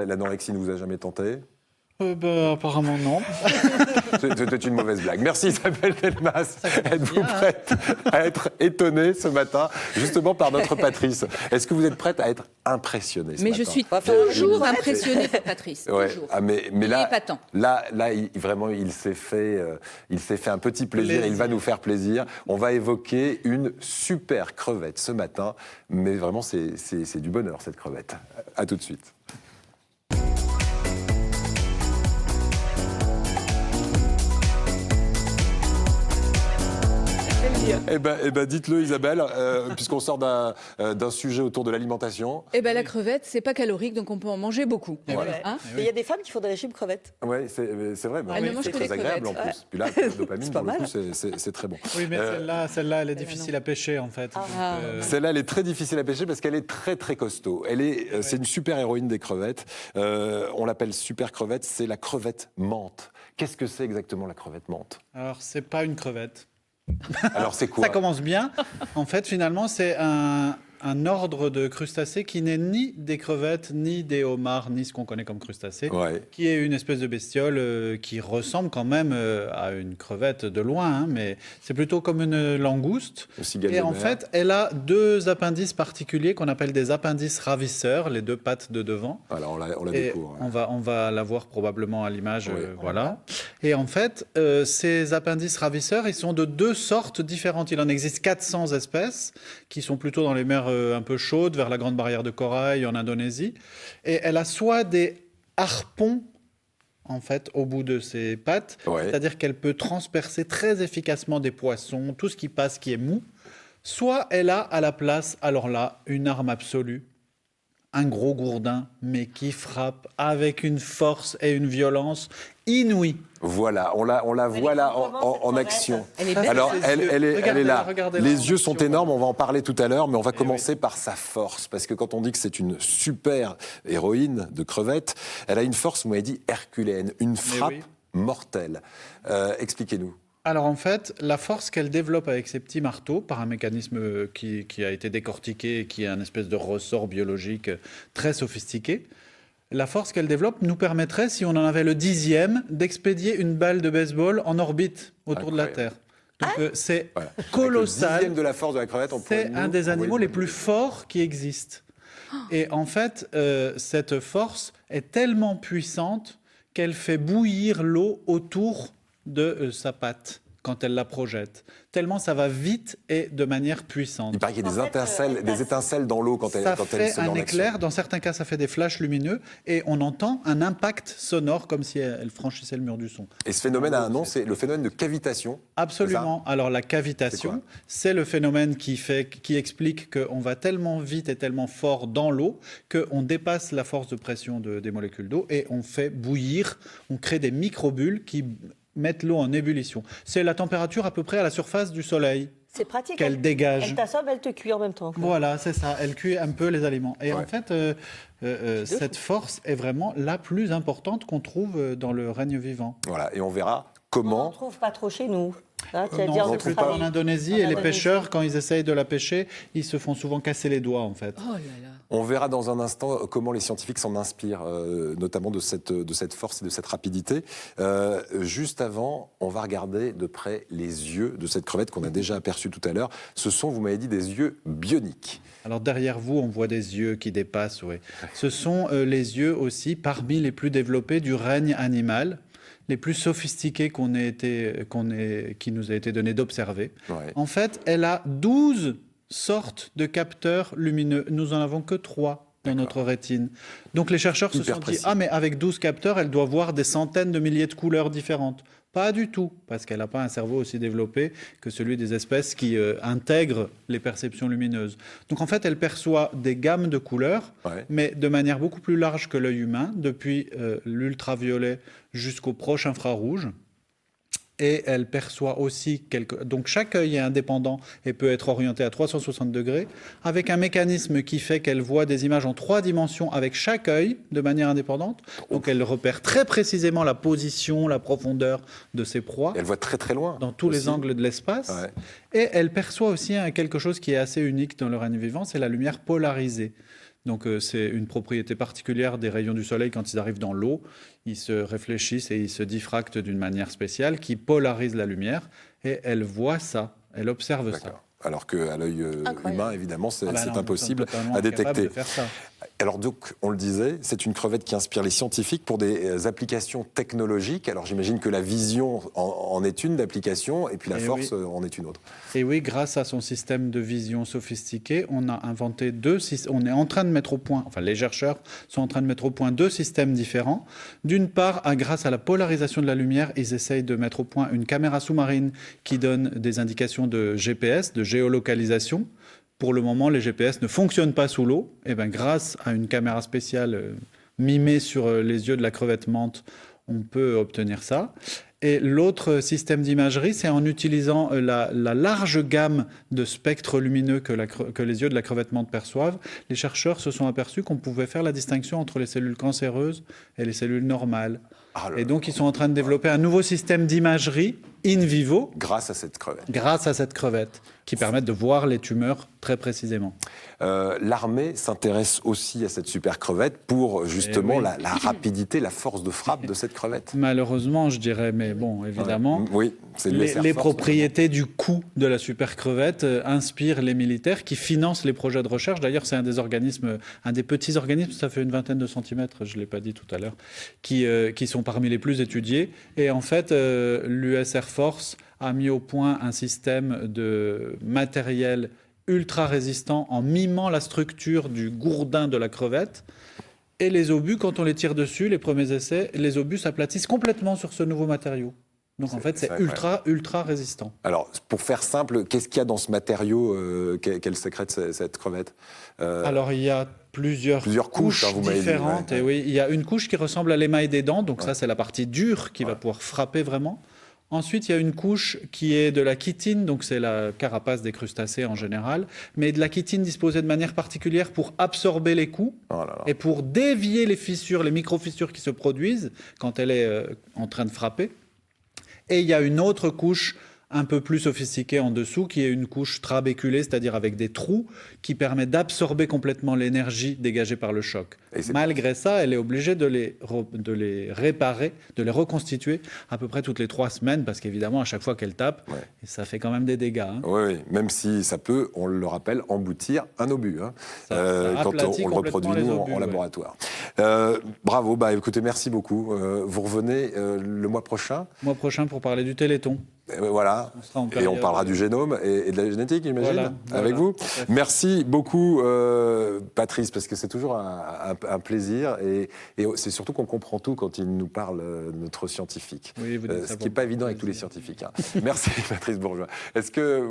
L'anorexie ne vous a jamais tenté? Apparemment non. C'était une mauvaise blague. Merci Isabelle Delmas. Êtes-vous prête à être étonnée ce matin, justement par notre Patrice? Est-ce que vous êtes prête à être impressionnée ce matin? Je suis toujours impressionnée par Patrice. Ouais. Toujours. Ah, mais il là, est épatant. Là, vraiment, il s'est fait un petit plaisir. Il va nous faire plaisir. On va évoquer une super crevette ce matin. Mais vraiment, c'est du bonheur, cette crevette. À tout de suite. Eh ben, dites-le Isabelle, puisqu'on sort d'un sujet autour de l'alimentation. La crevette, c'est pas calorique, donc on peut en manger beaucoup. Voilà. Hein Il y a des femmes qui font des régimes crevettes. Oui, c'est vrai. Elles ne mangent C'est que très des agréable en crevettes. plus. Puis là, la dopamine, C'est pour pas le coup, mal. c'est très bon. Oui, mais celle-là, elle est difficile à pêcher en fait. Celle-là, elle est très difficile à pêcher parce qu'elle est très très costaud. C'est une super héroïne des crevettes. On l'appelle super crevette. C'est la crevette menthe. Qu'est-ce que c'est exactement la crevette menthe? Alors, c'est pas une crevette. Alors, c'est quoi? Ça commence bien. En fait, finalement, c'est un ordre de crustacés qui n'est ni des crevettes, ni des homards, ni ce qu'on connaît comme crustacés, Ouais. qui est une espèce de bestiole qui ressemble quand même à une crevette de loin, hein, mais c'est plutôt comme une langouste. Le cigale Et de en mer. fait, elle a deux appendices particuliers qu'on appelle des appendices ravisseurs, les deux pattes de devant. Voilà, on la Et découvre. hein. on va la voir probablement à l'image, Oui. voilà. Et en fait, ces appendices ravisseurs, ils sont de deux sortes différentes. Il en existe 400 espèces qui sont plutôt dans les mers un peu chaudes, vers la Grande Barrière de Corail, en Indonésie. Et elle a soit des harpons, en fait, au bout de ses pattes, Ouais. c'est-à-dire qu'elle peut transpercer très efficacement des poissons, tout ce qui passe qui est mou. Soit elle a à la place, alors là, une arme absolue, un gros gourdin, mais qui frappe avec une force et une violence inouïes. Voilà, on la voit là en action. Elle est belle. Alors, Ses elle yeux. est là. Regardez-la Les en yeux sont action, énormes, voilà. on va en parler tout à l'heure, mais on va commencer oui. par sa force. Parce que quand on dit que c'est une super héroïne de crevette, elle a une force, vous m'avez dit, herculéenne, une frappe oui. mortelle. Expliquez-nous. Alors en fait, la force qu'elle développe avec ses petits marteaux, par un mécanisme qui a été décortiqué, qui est un espèce de ressort biologique très sophistiqué, la force qu'elle développe nous permettrait, si on en avait le 10e, d'expédier une balle de baseball en orbite autour de la Incroyable. Terre. Donc c'est Voilà. Avec colossal. le 10e de la force de la crevette, on C'est peut un des animaux envoyer les plus forts qui existent. Et en fait, cette force est tellement puissante qu'elle fait bouillir l'eau autour de sa patte quand elle la projette. Tellement ça va vite et de manière puissante. Il paraît qu'il y a En fait, des étincelles dans l'eau quand elle Ça se fait met un en éclair, action. dans certains cas ça fait des flashs lumineux et on entend un impact sonore comme si elle franchissait le mur du son. Et ce phénomène a un nom, c'est le phénomène de cavitation. Absolument. Alors la C'est cavitation, quoi c'est le phénomène qui explique qu'on va tellement vite et tellement fort dans l'eau qu'on dépasse la force de pression des molécules d'eau et on fait bouillir, on crée des microbules qui mettent l'eau en ébullition. C'est la température à peu près à la surface du soleil C'est pratique. qu'elle dégage. Elle t'assomme, elle te cuit en même temps. Voilà, c'est ça. Elle cuit un peu les aliments. Et Ouais. en fait, cette force est vraiment la plus importante qu'on trouve dans le règne vivant. Voilà, et on verra On comment. ne trouve pas trop chez nous. Hein, tu vas Non, dire c'est de plutôt travailler. en Indonésie. En Et les Indonésie. pêcheurs, quand ils essayent de la pêcher, ils se font souvent casser les doigts, en fait. Oh là là. On verra dans un instant comment les scientifiques s'en inspirent, notamment de cette force et de cette rapidité. Juste avant, on va regarder de près les yeux de cette crevette qu'on a déjà aperçue tout à l'heure. Ce sont, vous m'avez dit, des yeux bioniques. Alors derrière vous, on voit des yeux qui dépassent, oui. Ce sont les yeux aussi parmi les plus développés du règne animal, les plus sophistiqués qui nous a été donné d'observer. Ouais. En fait, elle a 12 sortes de capteurs lumineux. Nous en avons que 3 dans notre rétine. Donc les chercheurs se Hyper sont dit, précis. ah mais avec 12 capteurs, elle doit voir des centaines de milliers de couleurs différentes. Pas du tout, parce qu'elle n'a pas un cerveau aussi développé que celui des espèces qui intègrent les perceptions lumineuses. Donc en fait, elle perçoit des gammes de couleurs, Ouais. mais de manière beaucoup plus large que l'œil humain, depuis l'ultraviolet jusqu'au proche infrarouge. Et elle perçoit aussi Donc chaque œil est indépendant et peut être orienté à 360 degrés, avec un mécanisme qui fait qu'elle voit des images en 3 dimensions avec chaque œil de manière indépendante. Donc elle repère très précisément la position, la profondeur de ses proies Et elle voit très très loin. dans tous les aussi. angles de l'espace. Ouais. Et elle perçoit aussi quelque chose qui est assez unique dans le règne vivant, c'est la lumière polarisée. Donc c'est une propriété particulière des rayons du soleil quand ils arrivent dans l'eau. Ils se réfléchissent et ils se diffractent d'une manière spéciale qui polarise la lumière et elle voit ça, elle observe ça. D'accord. Alors qu'à l'œil humain, évidemment, c'est Ah bah non, impossible nous sommes totalement à incapables détecter. de faire ça. Alors donc, on le disait, c'est une crevette qui inspire les scientifiques pour des applications technologiques. Alors j'imagine que la vision en est une d'application et puis la Et force oui. en est une autre. Et oui, grâce à son système de vision sophistiqué, on a inventé on est en train de mettre au point, enfin les chercheurs sont en train de mettre au point 2 systèmes différents. D'une part, grâce à la polarisation de la lumière, ils essayent de mettre au point une caméra sous-marine qui donne des indications de GPS, de géolocalisation. Pour le moment, les GPS ne fonctionnent pas sous l'eau. Et bien, grâce à une caméra spéciale mimée sur les yeux de la crevette menthe, on peut obtenir ça. Et l'autre système d'imagerie, c'est en utilisant la large gamme de spectres lumineux que les yeux de la crevette menthe perçoivent. Les chercheurs se sont aperçus qu'on pouvait faire la distinction entre les cellules cancéreuses et les cellules normales. Et donc, ils sont en train de développer un nouveau système d'imagerie in vivo Grâce à cette crevette. qui permettent de voir les tumeurs très précisément. L'armée s'intéresse aussi à cette super crevette pour justement oui. la rapidité, la force de frappe de cette crevette. Malheureusement, je dirais, mais bon, évidemment, Oui, c'est l'US Air les Force, propriétés du coût de la super crevette inspirent les militaires qui financent les projets de recherche. D'ailleurs, c'est un des petits organismes, ça fait une vingtaine de centimètres, je ne l'ai pas dit tout à l'heure, qui sont parmi les plus étudiés. Et en fait, l'US Air Force a mis au point un système de matériel ultra résistant en mimant la structure du gourdin de la crevette. Et les obus, quand on les tire dessus, les premiers essais, les obus s'aplatissent complètement sur ce nouveau matériau. Donc en fait, c'est ultra résistant. Alors, pour faire simple, qu'est-ce qu'il y a dans ce matériau qu'elle sécrète, cette crevette Alors, il y a plusieurs couches vous m'avez dit, différentes. ouais. Et oui, il y a une couche qui ressemble à l'émail des dents. Donc ça, c'est la partie dure qui va pouvoir frapper vraiment. Ensuite, il y a une couche qui est de la chitine, donc c'est la carapace des crustacés en général, mais de la chitine disposée de manière particulière pour absorber les coups et pour dévier les fissures, les micro-fissures qui se produisent quand elle est en train de frapper. Et il y a une autre couche un peu plus sophistiquée en dessous, qui est une couche trabéculée, c'est-à-dire avec des trous, qui permet d'absorber complètement l'énergie dégagée par le choc. Malgré ça, elle est obligée de les réparer, de les reconstituer à peu près toutes les 3 semaines, parce qu'évidemment, à chaque fois qu'elle tape, ça fait quand même des dégâts. Hein. Oui, même si ça peut, on le rappelle, emboutir un obus, hein, ça quand on le reproduit nous, obus, en laboratoire. Bravo, écoutez, merci beaucoup. Vous revenez le mois prochain. Le mois prochain pour parler du Téléthon. Voilà, et on parlera du génome et de la génétique, j'imagine, avec vous. Merci beaucoup, Patrice, parce que c'est toujours un plaisir, et c'est surtout qu'on comprend tout quand il nous parle, notre scientifique. Oui, ce qui n'est pas évident avec tous les scientifiques. Hein. Merci, Patrice Bourgeois. Est-ce que